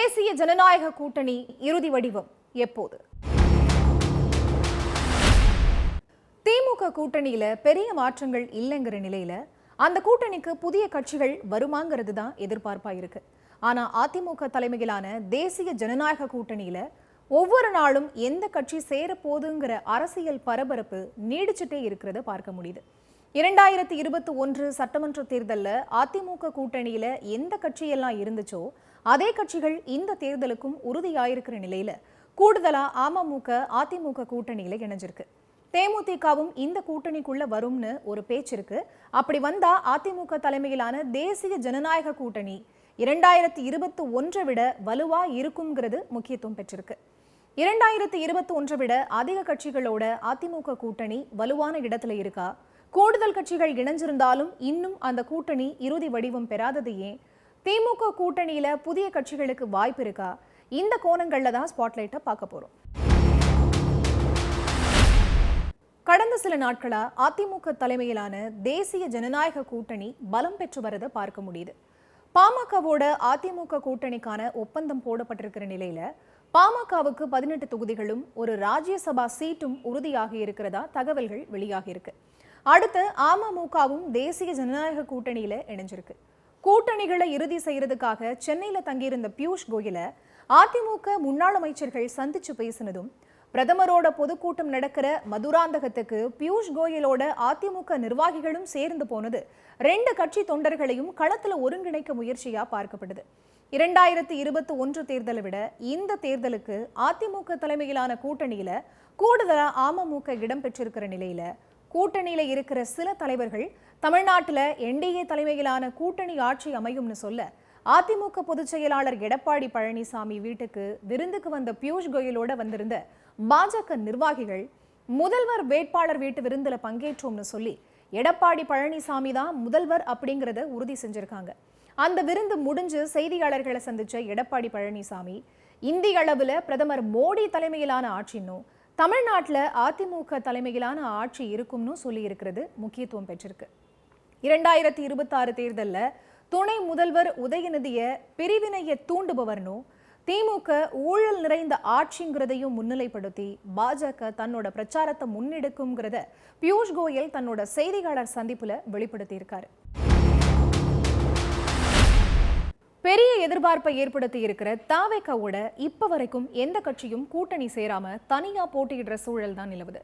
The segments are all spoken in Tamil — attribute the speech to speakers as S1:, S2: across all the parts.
S1: தேசிய ஜனநாயக கூட்டணி இறுதி வடிவம் எப்போது? திமுக கூட்டணியில பெரிய மாற்றங்கள் இல்லைங்கிற நிலையில அந்த கூட்டணிக்கு புதிய கட்சிகள் வருமாங்கிறது தான் எதிர்பார்ப்பா இருக்கு. ஆனா அதிமுக தலைமையிலான தேசிய ஜனநாயக கூட்டணியில ஒவ்வொரு நாளும் எந்த கட்சி சேரப்போதுங்கிற அரசியல் பரபரப்பு நீடிச்சுட்டே இருக்கிறத பார்க்க முடியுது. 2021 சட்டமன்ற தேர்தலில் அதிமுக கூட்டணியில எந்த கட்சியெல்லாம் இருந்துச்சோ அதே கட்சிகள் இந்த தேர்தலுக்கும் உறுதியாயிருக்கிற நிலையில கூடுதலா அமமுக அதிமுக கூட்டணியில இணைஞ்சிருக்கு. தேமுதிகவும் இந்த கூட்டணிக்குள்ள வரும்னு ஒரு பேச்சு இருக்கு. அப்படி வந்தா அதிமுக தலைமையிலான தேசிய ஜனநாயக கூட்டணி 2021 விட வலுவா இருக்குங்கிறது முக்கியத்துவம் பெற்றிருக்கு. 2021 விட அதிக கட்சிகளோட அதிமுக கூட்டணி வலுவான இடத்துல இருக்கா? கூடுதல் கட்சிகள் இணைஞ்சிருந்தாலும் இன்னும் அந்த கூட்டணி இறுதி வடிவம் பெறாதது ஏன்? திமுக கூட்டணியில புதிய கட்சிகளுக்கு வாய்ப்பு இருக்கா? இந்த கோணங்கள்ல தான் ஸ்பாட்லைட்டை பார்க்க போறோம். கடந்த சில நாட்களா அதிமுக தலைமையிலான தேசிய ஜனநாயக கூட்டணி பலம் பெற்று வரதை பார்க்க முடியுது. பாமகவோட அதிமுக கூட்டணிக்கான ஒப்பந்தம் போடப்பட்டிருக்கிற நிலையில பாமகவுக்கு 18 தொகுதிகளும் ஒரு ராஜ்யசபா சீட்டும் உறுதியாகி இருக்கிறதா தகவல்கள் வெளியாகி இருக்கு. அடுத்து அமமுகவும் தேசிய ஜனநாயக கூட்டணியில இணைஞ்சிருக்கு. கூட்டணிகளை இறுதி செய்யறதுக்காக சென்னையில தங்கியிருந்த பியூஷ் கோயலை அதிமுக முன்னாள் அமைச்சர்கள் சந்திச்சு பேசினதும், பிரதமரோட பொதுக்கூட்டம் நடக்கிற மதுராந்தகத்துக்கு பியூஷ் கோயலோட அதிமுக நிர்வாகிகளும் சேர்ந்து போனது 2 கட்சி தொண்டர்களையும் களத்துல ஒருங்கிணைக்க முயற்சியா பார்க்கப்படுது. 2021 தேர்தலை விட இந்த தேர்தலுக்கு அதிமுக தலைமையிலான கூட்டணியில கூடுதலா அமமுக இடம் பெற்றிருக்கிற நிலையில கூட்டணியில இருக்கிற சில தலைவர்கள் தமிழ்நாட்டில் என்டிஏ தலைமையிலான கூட்டணி ஆட்சி அமையும்னு சொல்ல அதிமுக பொதுச் செயலாளர் எடப்பாடி பழனிசாமி வீட்டுக்கு விருந்துக்கு வந்த பியூஷ் கோயலோட வந்திருந்த பாஜக நிர்வாகிகள் முதல்வர் வேட்பாளர் வீட்டு விருந்துல பங்கேற்றோம்னு சொல்லி எடப்பாடி பழனிசாமி தான் முதல்வர் அப்படிங்கிறத உறுதி செஞ்சிருக்காங்க. அந்த விருந்து முடிஞ்சு செய்தியாளர்களை சந்திச்ச எடப்பாடி பழனிசாமி இந்திய அளவுல பிரதமர் மோடி தலைமையிலான ஆட்சின்னும் தமிழ்நாட்டில் அதிமுக தலைமையிலான ஆட்சி இருக்கும்னு சொல்லி இருக்கிறது முக்கியத்துவம் பெற்றிருக்கு. 2026 தேர்தலில் துணை முதல்வர் உதயநிதியை பிரிவினையை தூண்டுபவர்னும் திமுக ஊழல் நிறைந்த ஆட்சிங்கிறதையும் முன்னிலைப்படுத்தி பாஜக தன்னோட பிரச்சாரத்தை முன்னெடுக்கும்ங்கிறத பியூஷ் கோயல் தன்னோட செய்தியாளர் சந்திப்புல வெளிப்படுத்தியிருக்காரு. பெரிய எதிர்பார்ப்பை ஏற்படுத்தி இருக்கிற தாவேகாவோட இப்ப வரைக்கும் எந்த கட்சியும் கூட்டணி சேராம தனியா போட்டியிடுற சூழல் தான் நிலவுது.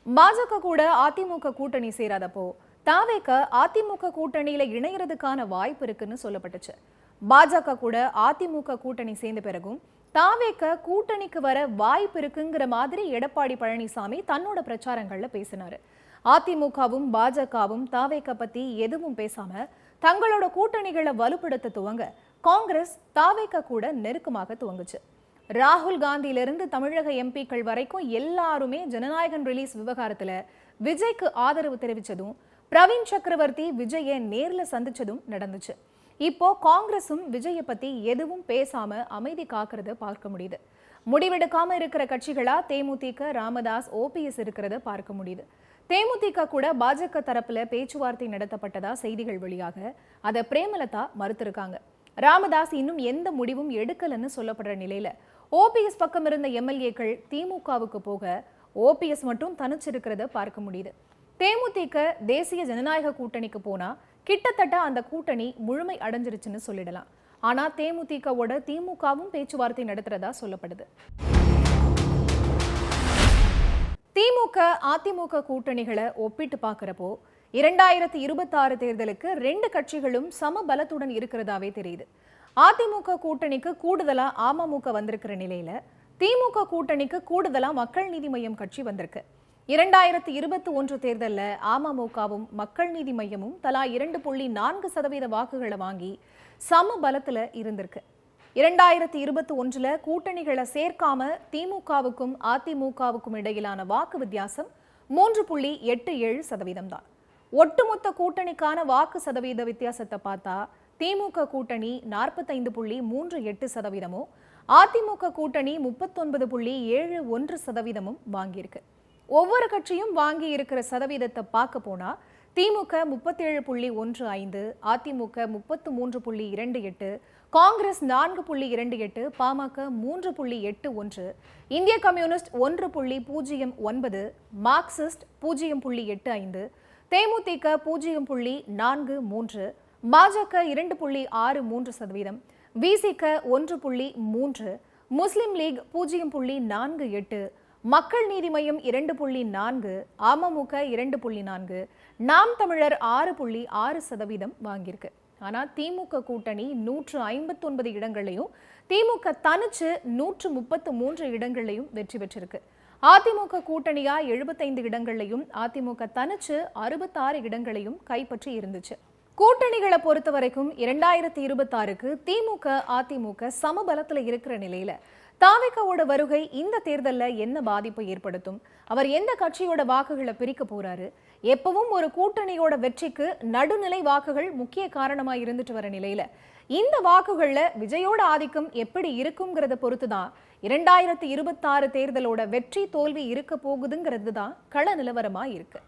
S1: பாஜக கூட அதிமுக கூட்டணி சேராதப்போ தாவேகா அதிமுக கூட்டணியில இணையறதுக்கான வாய்ப்பு இருக்குன்னு சொல்லப்பட்டுச்சு. பாஜக கூட அதிமுக கூட்டணி சேர்ந்த பிறகும் தாவேகா கூட்டணிக்கு வர வாய்ப்பு இருக்குங்கிற மாதிரி எடப்பாடி பழனிசாமி தன்னோட பிரச்சாரங்கள்ல பேசினாரு. அதிமுகவும் பாஜகவும் தாவேகா பத்தி எதுவும் பேசாம தங்களோட கூட்டணிகளை வலுப்படுத்த துவங்க காங்கிரஸ் தாவேகா கூட நெருக்கமாக துவங்குச்சு. ராகுல் காந்தியிலிருந்து தமிழக எம்பிக்கள் வரைக்கும் எல்லாருமே ஜனநாயகன் ரிலீஸ் விவகாரத்துல விஜய்க்கு ஆதரவு தெரிவிச்சதும், பிரவீன் சக்கரவர்த்தி விஜயை நேர்ல சந்திச்சதும் நடந்துச்சு. இப்போ காங்கிரசும் விஜயை பத்தி எதுவும் பேசாம அமைதி காக்கிறத பார்க்க முடியுது. முடிவெடுக்காம இருக்கிற கட்சிகளா தேமுதிக, ராமதாஸ், ஓபிஎஸ் இருக்கிறத பார்க்க முடியுது. தேமுதிக கூட பாஜக தரப்புல பேச்சுவார்த்தை நடத்தப்பட்டதா செய்திகள் வெளியாக அதை பிரேமலதா மறுத்திருக்காங்க. ராமதாஸ் இன்னும் எந்த முடிவும் எடுக்கலன்னு சொல்லப்படுற நிலையில ஓபிஎஸ் பக்கம் இருந்த எம்எல்ஏக்கள் திமுகவுக்கு போக ஓபிஎஸ் மட்டும் தனிச்சிருக்கிறத பார்க்க முடியுது. தேமுதிக தேசிய ஜனநாயக கூட்டணிக்கு போனா கிட்டத்தட்ட அந்த கூட்டணி முழுமை அடைஞ்சிருச்சுன்னு சொல்லிடலாம். ஆனா தேமுதிகவோட திமுகவும் பேச்சுவார்த்தை நடத்துறதா சொல்லப்படுது. திமுக அதிமுக கூட்டணிகளை ஒப்பிட்டு பார்க்கிறப்போ 2026 தேர்தலுக்கு 2 கட்சிகளும் சம பலத்துடன் இருக்கிறதாவே தெரியுது. அதிமுக கூட்டணிக்கு கூடுதலா அமமுக வந்திருக்கிற நிலையில திமுக கூட்டணிக்கு கூடுதலா மக்கள் நீதி மய்யம் கட்சி வந்திருக்கு. 2021 தேர்தலில் அமமுகவும் மக்கள் நீதி மய்யமும் தலா 2.4% வாக்குகளை வாங்கி சம பலத்துல இருந்திருக்கு. 2021 கூட்டணிகளை சேர்க்காம திமுகவுக்கும் அதிமுகவுக்கும் இடையிலான வாக்கு வித்தியாசம் 3.87% தான். ஒட்டுமொத்த கூட்டணிக்கான வாக்கு சதவீத வித்தியாசத்தை பார்த்தா திமுக கூட்டணி 45.38%, அதிமுக கூட்டணி 39.71% வாங்கியிருக்கு. ஒவ்வொரு கட்சியும் வாங்கி இருக்கிற சதவீதத்தை பார்க்க போனா திமுக 37.15, அதிமுக 33.28, காங்கிரஸ் 4.28, பாமக 3.81, இந்திய கம்யூனிஸ்ட் 1.09, மார்க்சிஸ்ட் 0.85, தேமுதிக 0.43, பாஜக 2.63%, விசிக 1.3, முஸ்லிம் லீக் 0.48, மக்கள் நீதி மய்யம் 2.4, அமமுக 2.4, நாம் தமிழர் 6.6% வாங்கியிருக்கு. ஆனா திமுக கூட்டணி 159 இடங்களையும், திமுக தனிச்சு 133 இடங்களையும் வெற்றி பெற்றிருக்கு. அதிமுக கூட்டணியா 75 இடங்களையும், அதிமுக தனிச்சு 66 இடங்களையும் கைப்பற்றி இருந்துச்சு. கூட்டணிகளை பொறுத்த வரைக்கும் 2026க்கு திமுக அதிமுக சமபலத்துல இருக்கிற நிலையில தாவேகாவோட வருகை இந்த தேர்தலில் என்ன பாதிப்பை ஏற்படுத்தும், அவர் எந்த கட்சியோட வாக்குகளை பிரிக்க போறாரு, எப்பவும் ஒரு கூட்டணியோட வெற்றிக்கு நடுநிலை வாக்குகள் முக்கிய காரணமா இருந்துட்டு வர நிலையில இந்த வாக்குகள்ல விஜயோட ஆதிக்கம் எப்படி இருக்குங்கிறத பொறுத்துதான் 2026 தேர்தலோட வெற்றி தோல்வி இருக்க போகுதுங்கிறது தான் கள நிலவரமா இருக்கு.